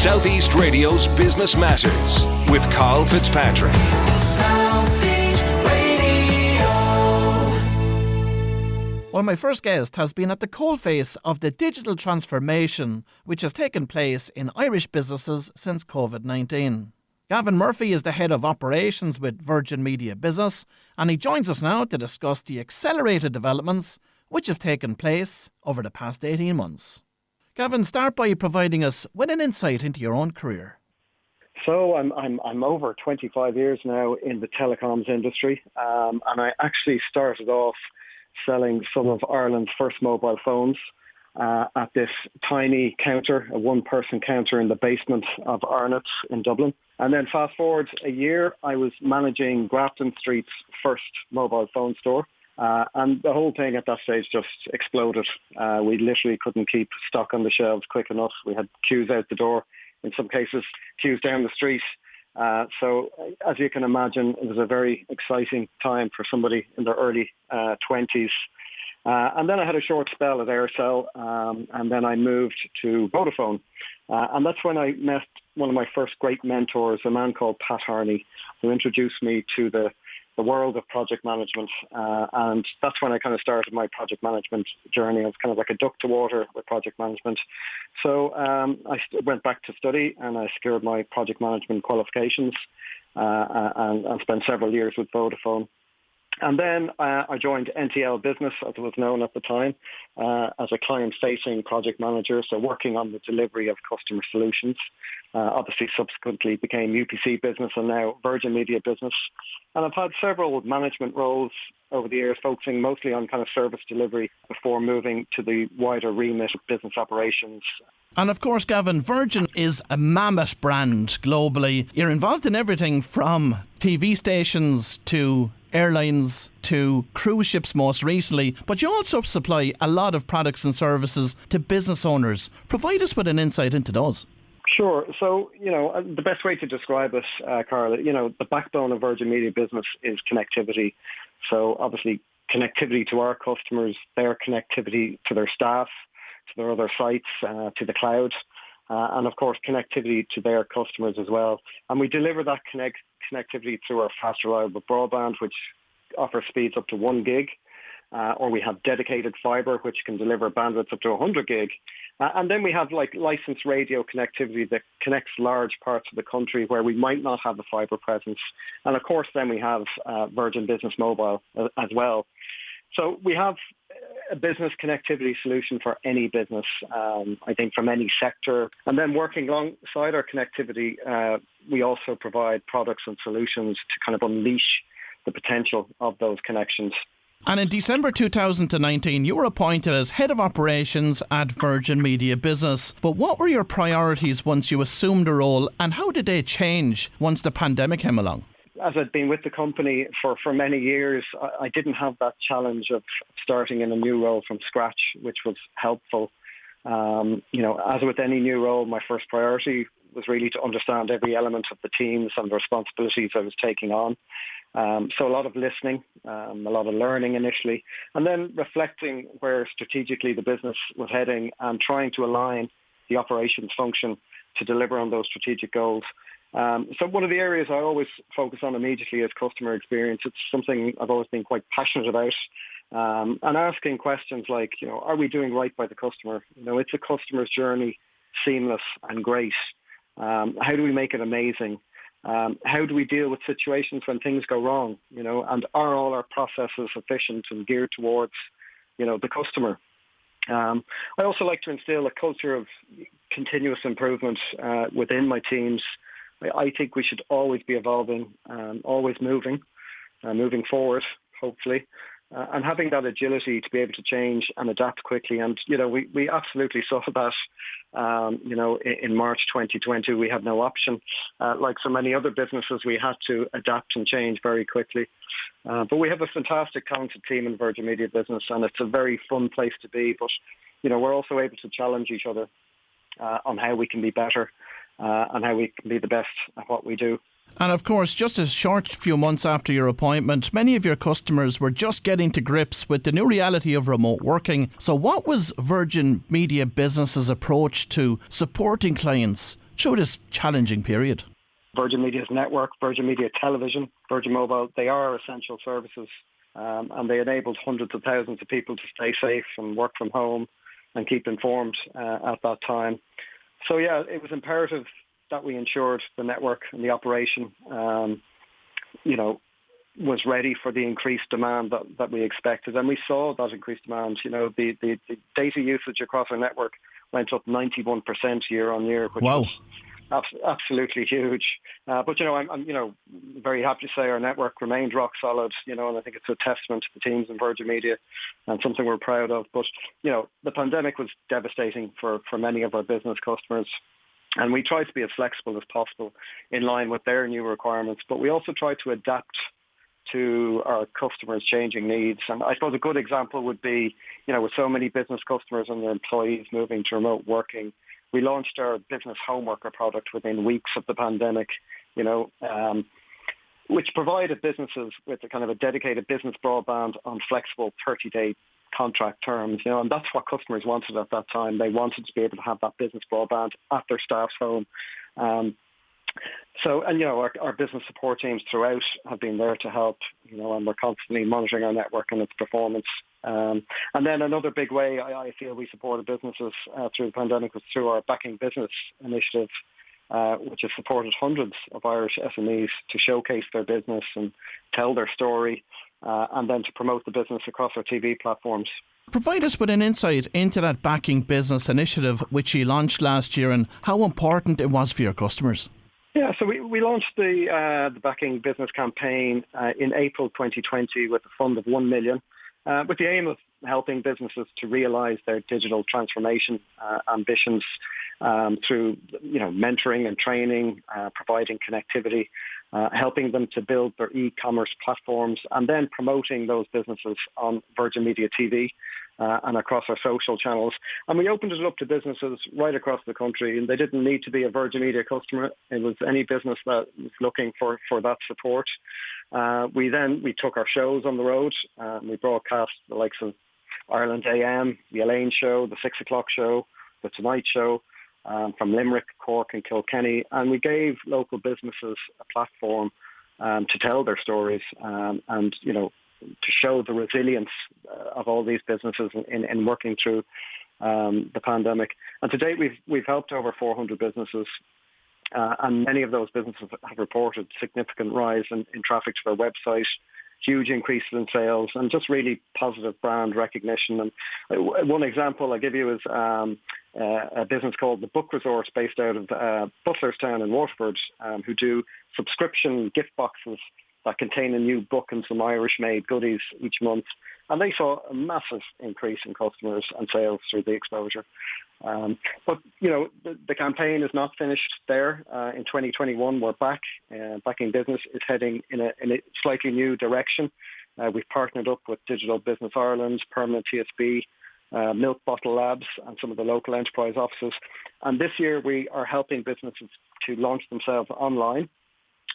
Southeast Radio's Business Matters with Carl Fitzpatrick. Southeast Radio. Well, my first guest has been at the coalface of the digital transformation which has taken place in Irish businesses since COVID-19. Gavin Murphy is the head of operations with Virgin Media Business, and he joins us now to discuss the accelerated developments which have taken place over the past 18 months. Gavin, start by providing us with an insight into your own career. So I'm over 25 years now in the telecoms industry, and I actually started off selling some of Ireland's first mobile phones at this tiny counter, a one-person counter in the basement of Arnott's in Dublin. And then fast forward a year, I was managing Grafton Street's first mobile phone store. And the whole thing at that stage just exploded. We literally couldn't keep stock on the shelves quick enough. We had queues out the door, in some cases queues down the street. So as you can imagine, it was a very exciting time for somebody in their early 20s. And then I had a short spell at Aircel, and then I moved to Vodafone. And that's when I met one of my first great mentors, a man called Pat Harney, who introduced me to the world of project management. And that's when I kind of started my project management journey. I was kind of like a duck to water with project management. So I went back to study and I secured my project management qualifications and spent several years with Vodafone. And then I joined NTL Business, as it was known at the time, as a client-facing project manager, so working on the delivery of customer solutions. Obviously, subsequently became UPC Business and now Virgin Media Business. And I've had several management roles over the years, focusing mostly on kind of service delivery before moving to the wider remit of business operations. And of course, Gavin, Virgin is a mammoth brand globally. You're involved in everything from TV stations to airlines to cruise ships most recently, but you also supply a lot of products and services to business owners. Provide us with an insight into those. Sure. So, the best way to describe it, Carl, the backbone of Virgin Media Business is connectivity. So obviously connectivity to our customers, their connectivity to their staff, to their other sites, to the cloud, and of course connectivity to their customers as well. And we deliver that connectivity through our fast, reliable broadband, which offers speeds up to 1 gig, or we have dedicated fibre, which can deliver bandwidth up to 100 gig. And then we have licensed radio connectivity that connects large parts of the country where we might not have a fibre presence. And of course, then we have Virgin Business Mobile as well. So we have a business connectivity solution for any business, I think from any sector. And then working alongside our connectivity, we also provide products and solutions to kind of unleash the potential of those connections. And in December 2019, you were appointed as Head of Operations at Virgin Media Business. But what were your priorities once you assumed the role, and how did they change once the pandemic came along? As I'd been with the company for many years, I didn't have that challenge of starting in a new role from scratch, which was helpful. As with any new role, my first priority was really to understand every element of the teams and the responsibilities I was taking on. So a lot of listening, a lot of learning initially, and then reflecting where strategically the business was heading and trying to align the operations function to deliver on those strategic goals. So one of the areas I always focus on immediately is customer experience. It's something I've always been quite passionate about. And asking questions like, are we doing right by the customer? It's a customer's journey seamless and great. How do we make it amazing? How do we deal with situations when things go wrong? And are all our processes efficient and geared towards, the customer? I also like to instill a culture of continuous improvement within my teams. I think we should always be evolving, always moving forward, hopefully, and having that agility to be able to change and adapt quickly. And, we absolutely saw that, in March 2020, we had no option. Like so many other businesses, we had to adapt and change very quickly. But we have a fantastic, talented team in Virgin Media Business, and it's a very fun place to be. But, we're also able to challenge each other on how we can be better and how we can be the best at what we do. And of course, just a short few months after your appointment, many of your customers were just getting to grips with the new reality of remote working. So what was Virgin Media Business's approach to supporting clients through this challenging period? Virgin Media's network, Virgin Media Television, Virgin Mobile, they are essential services, and they enabled hundreds of thousands of people to stay safe and work from home and keep informed at that time. So yeah, it was imperative that we ensured the network and the operation, was ready for the increased demand that we expected. And we saw that increased demand. The data usage across our network went up 91% year on year, which Wow. was absolutely huge. But I'm very happy to say our network remained rock solid, and I think it's a testament to the teams in Virgin Media and something we're proud of. But, the pandemic was devastating for many of our business customers. And we tried to be as flexible as possible in line with their new requirements. But we also tried to adapt to our customers' changing needs. And I suppose a good example would be, with so many business customers and their employees moving to remote working, we launched our business homeworker product within weeks of the pandemic, which provided businesses with a kind of a dedicated business broadband on flexible 30-day contract terms, and that's what customers wanted at that time. They wanted to be able to have that business broadband at their staff's home. Our business support teams throughout have been there to help, and we're constantly monitoring our network and its performance. And then another big way I feel we supported businesses through the pandemic was through our Backing Business initiative, which has supported hundreds of Irish SMEs to showcase their business and tell their story, and then to promote the business across our TV platforms. Provide us with an insight into that Backing Business initiative which you launched last year and how important it was for your customers. Yeah, so we launched the Backing Business campaign in April 2020 with a fund of 1 million, with the aim of helping businesses to realise their digital transformation ambitions through mentoring and training, providing connectivity, helping them to build their e-commerce platforms, and then promoting those businesses on Virgin Media TV and across our social channels. And we opened it up to businesses right across the country, and they didn't need to be a Virgin Media customer. It was any business that was looking for that support. We took our shows on the road. We broadcast the likes of Ireland AM, The Elaine Show, The 6 O'Clock Show, The Tonight Show, from Limerick, Cork and Kilkenny. And we gave local businesses a platform to tell their stories and to show the resilience of all these businesses in working through the pandemic. And to date, we've helped over 400 businesses, and many of those businesses have reported significant rise in traffic to their website, huge increases in sales, and just really positive brand recognition. And one example I give you is a business called The Book Resort, based out of Butlerstown in Waterford, who do subscription gift boxes that contain a new book and some Irish-made goodies each month. And they saw a massive increase in customers and sales through the exposure. But the campaign is not finished there. In 2021, we're back. Backing Business is heading in a slightly new direction. We've partnered up with Digital Business Ireland, Permanent TSB, Milk Bottle Labs, and some of the local enterprise offices. And this year, we are helping businesses to launch themselves online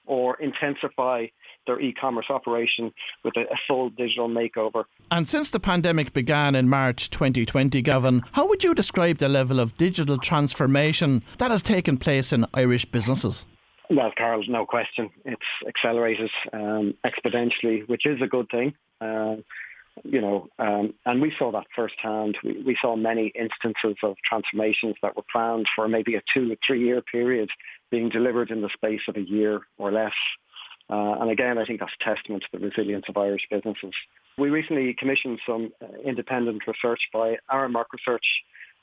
or intensify their e-commerce operation with a full digital makeover. And since the pandemic began in March 2020, Gavin, how would you describe the level of digital transformation that has taken place in Irish businesses? Well, Carl, no question. It's accelerated exponentially, which is a good thing. And we saw that firsthand. We saw many instances of transformations that were planned for maybe a 2 or 3 year period being delivered in the space of a year or less. And again, I think that's testament to the resilience of Irish businesses. We recently commissioned some independent research by Aramark Research,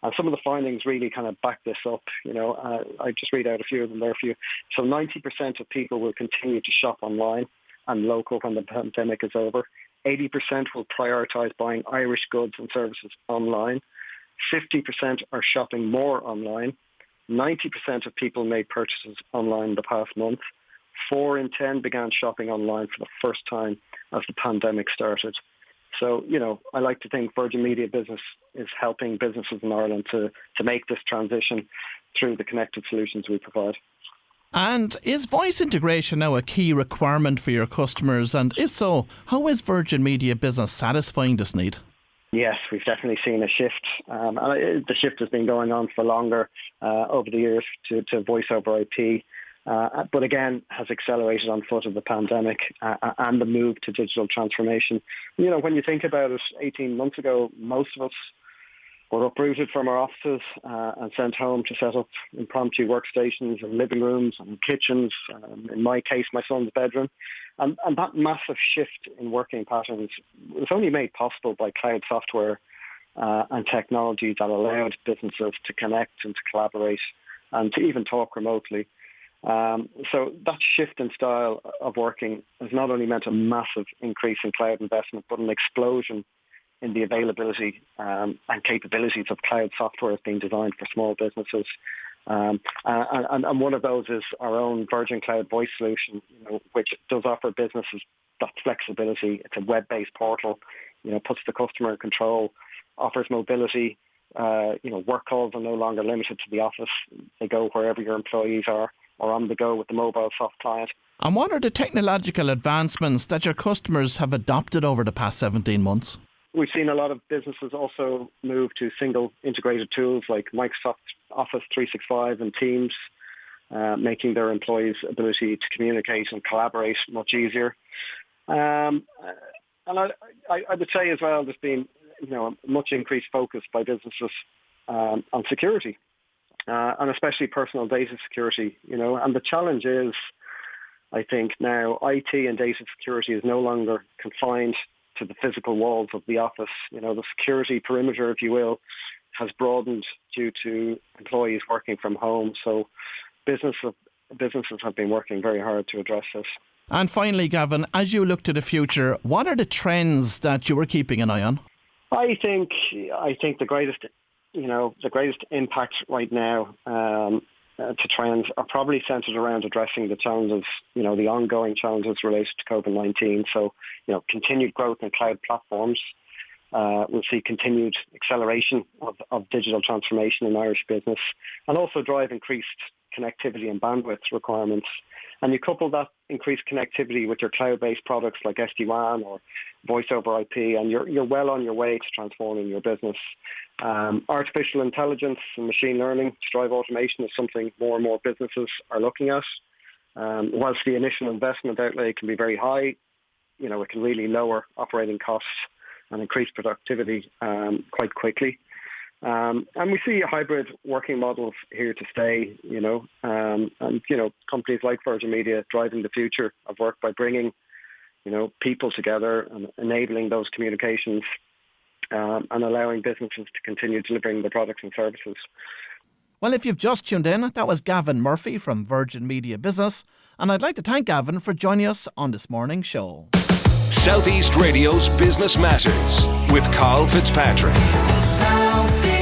and some of the findings really kind of back this up. I just read out a few of them there for you. So 90% of people will continue to shop online and local when the pandemic is over. 80% will prioritise buying Irish goods and services online. 50% are shopping more online. 90% of people made purchases online the past month. 4 in 10 began shopping online for the first time as the pandemic started. So, I like to think Virgin Media Business is helping businesses in Ireland to make this transition through the connected solutions we provide. And is voice integration now a key requirement for your customers? And if so, how is Virgin Media Business satisfying this need? Yes, we've definitely seen a shift. The shift has been going on for longer over the years to voice over IP. But again, has accelerated on foot of the pandemic and the move to digital transformation. You know, when you think about it, 18 months ago, most of us were uprooted from our offices and sent home to set up impromptu workstations and living rooms and kitchens. In my case, my son's bedroom. And that massive shift in working patterns was only made possible by cloud software and technology that allowed businesses to connect and to collaborate and to even talk remotely. So that shift in style of working has not only meant a massive increase in cloud investment, but an explosion in the availability and capabilities of cloud software being designed for small businesses. And one of those is our own Virgin Cloud Voice solution, you know, which does offer businesses that flexibility. It's a web-based portal, you know, puts the customer in control, offers mobility. Work calls are no longer limited to the office. They go wherever your employees are, or on the go with the mobile soft client. And what are the technological advancements that your customers have adopted over the past 17 months? We've seen a lot of businesses also move to single integrated tools like Microsoft Office 365 and Teams, making their employees' ability to communicate and collaborate much easier. And I would say as well, there's been, you know, a much increased focus by businesses on security, and especially personal data security. You know, and the challenge is, I think now, IT and data security is no longer confined to the physical walls of the office. You know, the security perimeter, if you will, has broadened due to employees working from home. So businesses have been working very hard to address this. And finally, Gavin, as you look to the future, what are the trends that you are keeping an eye on? I think the greatest impact right now to trends are probably centred around addressing the challenges, you know, the ongoing challenges related to COVID-19. So, you know, continued growth in cloud platforms. We'll see continued acceleration of digital transformation in Irish business, and also drive increased connectivity and bandwidth requirements. And you couple that increased connectivity with your cloud-based products like SD-WAN or voice over IP, and you're well on your way to transforming your business. Artificial intelligence and machine learning to drive automation is something more and more businesses are looking at. Whilst the initial investment outlay can be very high, you know, it can really lower operating costs and increase productivity quite quickly. And we see hybrid working models here to stay, you know, and, you know, companies like Virgin Media driving the future of work by bringing, you know, people together and enabling those communications and allowing businesses to continue delivering their products and services. Well, if you've just tuned in, that was Gavin Murphy from Virgin Media Business, and I'd like to thank Gavin for joining us on this morning's show. Southeast Radio's Business Matters with Carl Fitzpatrick. Southeast.